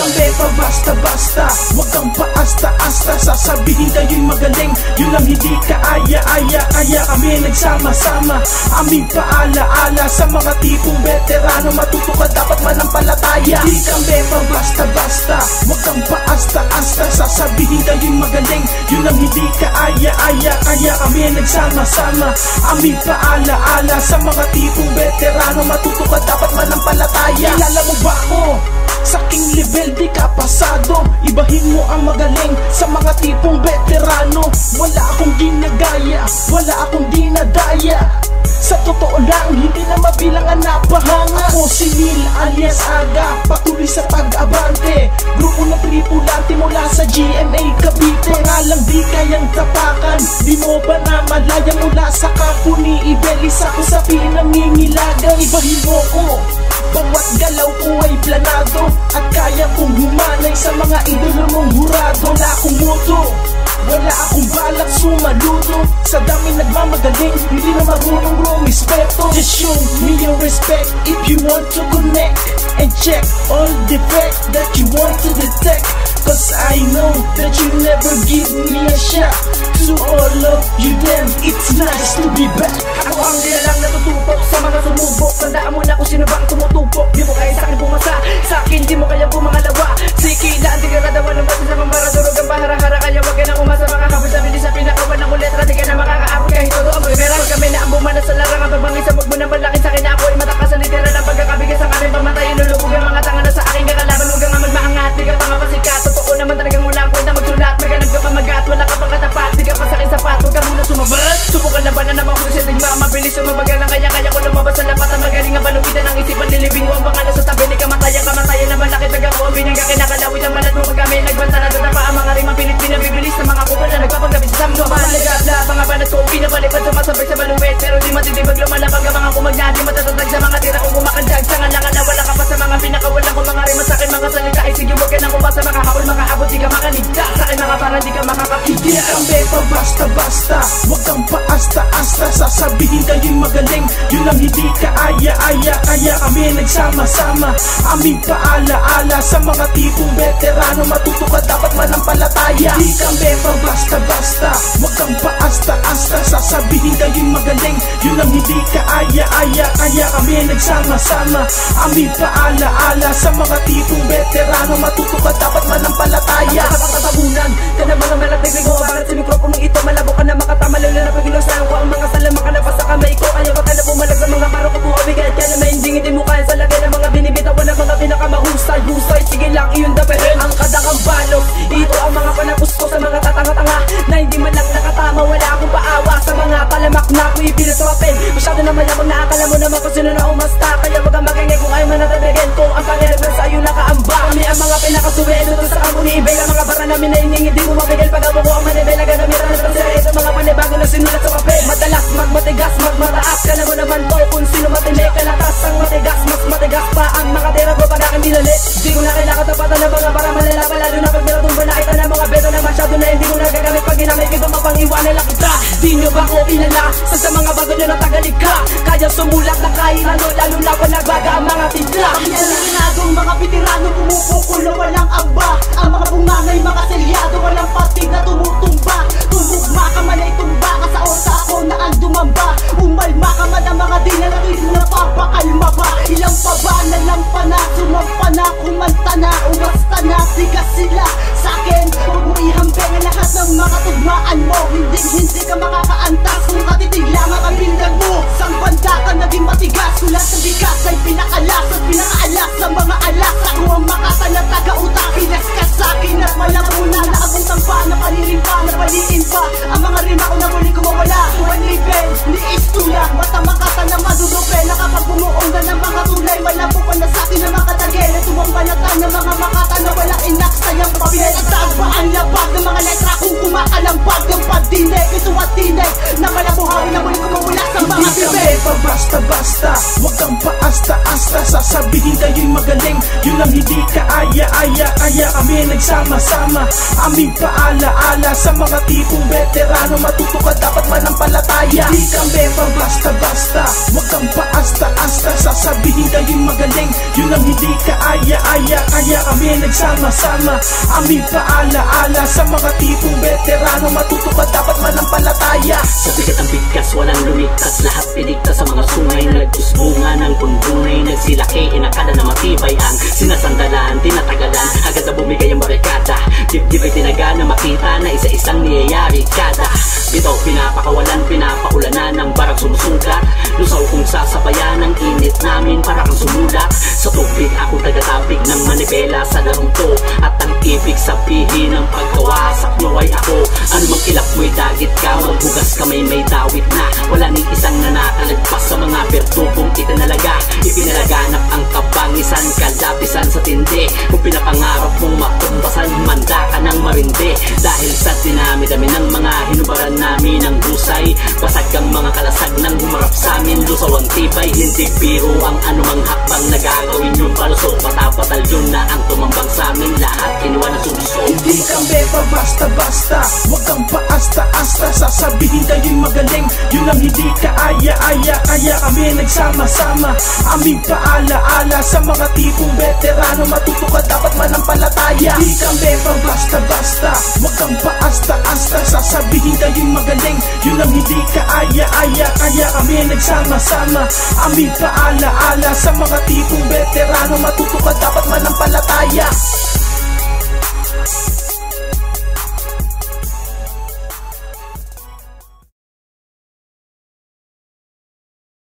kami pa basta-basta, wag kang paasta-asta. Sasabihin kayo'y magaling, yun lang hindi kaaya-aya. Kaya kami nagsama-sama, aming paala-ala sa mga tipong veterano. Matuto ka dapat manampalataya. Hindi kami pa basta-basta, wag kang paasta-asta. Sasabihin kayo'y magaling, yun lang hindi kaaya-aya. Kaya kami nagsama-sama, aming paala-ala sa mga tipong veterano. Matuto ka dapat manampalataya. Kilala mo ba ako? Sa aking level di ka pasado. Ibahin mo ang magaling sa mga tipong veterano. Wala akong ginagaya, wala akong dinadaya. Sa totoo lang, hindi na mabilang ang napahanga. Ako si Neil alias Aga, patuloy sa pag-abante. Grupo na tripulante mula sa GMA Cavite. Pangalang di kayang tapakan, di mo ba na malaya mula sa kampo ni Ibelis? Ako sa pinangingilagan, ibahin mo ko. Bawat galaw ko ay planado, at kaya kong humanay sa mga idolo mong hurado. Wala akong moto, wala akong balak sumaludo. Sa dami nagmamagaling, hindi na marunong rumispeto. Just show me your respect if you want to connect, and check all the facts that you want to detect. Cause I know that you never give me a shot. To all of you then, it's nice to be back. Ako ang nilalang natututok sa mga sumubok. Tandaan mo na kung sino bang tumutupok. Di mo kaya sa'kin pumasa, sa'kin di mo kaya pumangalawa. Sikilaan, di ka radawan ng basa sa pambaradurog ang bahara-hara. Kaya wag ka na umasa, makakabot sa bilis sa pinakawan ng letra. Di ka na makakaabot kahit todo ang primera. Huwag kami na ang bumana sa larangan. Pagbangisa, huwag mo na malakin sa'kin na ako ay matakas sa litera ng pagkakabigas sa kanin. Pamatayin, lulubog ang mga tanga na sa aking kakalaban. Huwag kang magmaangat, di ka pa nga pasikat. Totoo naman talagang walang kwenta magsulat. Maganag ka pa magat, wala ka pang katapat. Di ka pa sa'kin sapat, huwag ka muna sumabat. Subukan labanan na mga hulis, tigma mabilis sumabagal ng kaya-kaya ko lumabas sa lapat. Ang magaling ang palupitan ng isipan, nilibing mo ang pangalan sa tabi. Ni kamatayan na malaki taga ko. Ang binangga kinakalawit ang malat mo pag kami nagbanta na doon. Ang mga rimang pilit pinabibilis ng mga kupal na nagpapagabit sa samdo. Mahalagap na pangabanat ko, pinapalipad sumasabay sa baluwet. Pero di matitibag lumalapag ang mga kumagna. Di matatatag sa mga tira kung kumakandag. Sa ngalangan na wala ka pa sa mga pinakawalan ko. Mga rima sa akin mga salita ay sige huwag ka nang umasa. Mga haul makaabot di ka makaligtas. Sa akin mga para di ka makakakigil. Hindi kami pa basta-basta, wag kang paasta-asta. Sasabihin kayo'y magaling, yun lang hindi kaaya-aya. Kaya kami nagsama-sama, aming paala-ala sa mga tipong veterano. Matuto ka dapat manampalataya. Hindi kami pa basta-basta, wag kang paasta-asta. Sasabihin kayo'y magaling, yun lang hindi kaaya-aya. Kaya kami nagsama-sama, aming paala-ala sa mga tipong veterano. Matuto ka dapat manampalataya. Nakakatabunan ka na mga malapig ko. Bakit sa mikroponong ito malabo ka na makatama. Lalo na pagilosahan ko ang mga salama ka na pa sa kamay ko. Ayaw ka na bumalag sa mga paro ko po. Abigay ka na mainding mo kaya sa lagay ng mga binibitawan ng mga pinakamahusay-husay. Sige lang iyong dabahin ang kadakang balok. Ito ang mga panapos ko sa mga tatanga-tanga na hindi man lang nakatama. Wala akong paawa sa mga talamak na ako ipilit sa papel. Masyado na mayabang na akala mo naman kung sino na umasta. Kaya wag kang magingay kung ayaw manatatagan ko. Ang pangyayari sa iyo nakaamba. Kami ang mga pinakasuwi. Ito sa kampo ni Ibay. Ang mga bara namin na hiningin. Di mo mabigay pag-abo ko ang manibay. Naganamiran na sa ito mga panibago na sinulat sa papel. Madalas magmatigas, magmataas. Kala mo naman to kung sino matinik. Kalatas ang matigas, mas matigas pa ang mga tira ko pag aking dinalit. Di ko na kailangan tapatan ng mga para malalapa. Lalo na pag minatumba na kita na mga beto na masyado na hindi ko nagagamit. Pag ginamit ito mapang-iwanan lang kita. Di nyo ba ko kilala? Sa mga bago nyo na tagalig ka. Kaya sumulat na kahit ano. Lalo na pa nagbaga ang mga tigla. Ang mga veterano pumupukulo walang amba. Ang mga bungangay, mga selyado walang patig na tumutumba. Tumugma ka man ay tumba ka sa osa ako na ang dumamba. Umalma ka man ang mga dinalatin na papakalma ba. Ilang pa ba na lang pa na sumampa na kumanta na umasta na sigas sila sa akin. Huwag mo ihambing ang lahat ng mga tugmaan mo. Hindi ka makakaantas kung katitig lang ang kabindag mo. Sang banda ka naging matigas. Kulat sa bigas ay pinakalas at pinakaalas sa mga alas. Ako ang makata na taga-utak. Pinas ka sa akin at walang muna. Naabutang pa, napalirin pa, napaliin pa. Ang mga rima ko na muli kumawala. Tuwan liben, ni istula. Mata makata na madudupe. Nakapag bumuong na ng mga tulay. Malabo pa na sa akin na makatagay. Natuwang banatan ng mga makata na walang inak. Sayang papilay at ba ang labag ng mga letra. Kung kumakalambag ng pagdinig. Ito at tinig na malabuhawi na muli kumawala sa mga bibig. Hindi kami pa basta-basta, wag kang paasta-asta. Sasabihin kayo'y magaling, yun lang hindi kaaya-aya, kaya kami nagsama-sama. Aming paalaala sa mga tipong veterano, matuto ka dapat manampalataya. Di kami pa basta-basta, wag kang paasta-asta, sasabihin kayo'y magaling, yun lang hindi kaaya-aya, kaya kami nagsama-sama. Aming paalaala sa mga tipong veterano, matuto ka dapat manampalataya. Sa bigat ang bigkas, walang lumigtas, lahat piligtas sa mga sungay na nagtusbunga ng kundunay, nagsilaki, inakala na matibay ang sinasandalan, tinatagalan, agad na bumigay ang barikada. Dibdib ay tinaga na makita na isa-isang niyayari kada. Ito pinapakawalan, pinapaulanan ng barang sumusungkat, lusaw kong sasabayan ang init namin para kang sumulat. Sa tubig ako tagatapig ng manibela sa larong to, at ang ibig sabihin ng pagkawasak nyo ay ako. Ano mang kilap mo'y dagit ka, maghugas kamay may dawit na, wala ning isang nanakalagpas sa mga bertubong itinalaga. Ipinalaganap ang kabangisan, kalapisan sa tindi, kung pinapangarap mong matumbasan, manda ka ng marindi. Dahil sa dinami-dami ng mga hinubaran namin ang husay, basag ang mga kalasag nang humarap sa amin, lusaw ang tibay, hindi biro ang anumang hakbang na gagawin yung palusok. Patapatalyon na ang tumambang sa amin, lahat kinuha na sumusok. Hindi kami pa basta-basta, wag kang paasta-asta, sasabihin kayo'y magaling, yun lang hindi kaaya-aya, kaya kami nagsama-sama. Aming paalaala sa mga tipong veterano, matuto ka dapat manampalataya. Hindi kami pa basta-basta, wag kang paasta-asta, sasabihin kayo'y magaling, yun lang hindi kaaya-aya, kaya kami nagsama-sama. Aming paalaala sa mga tipong veterano, matuto ka dapat manampalataya.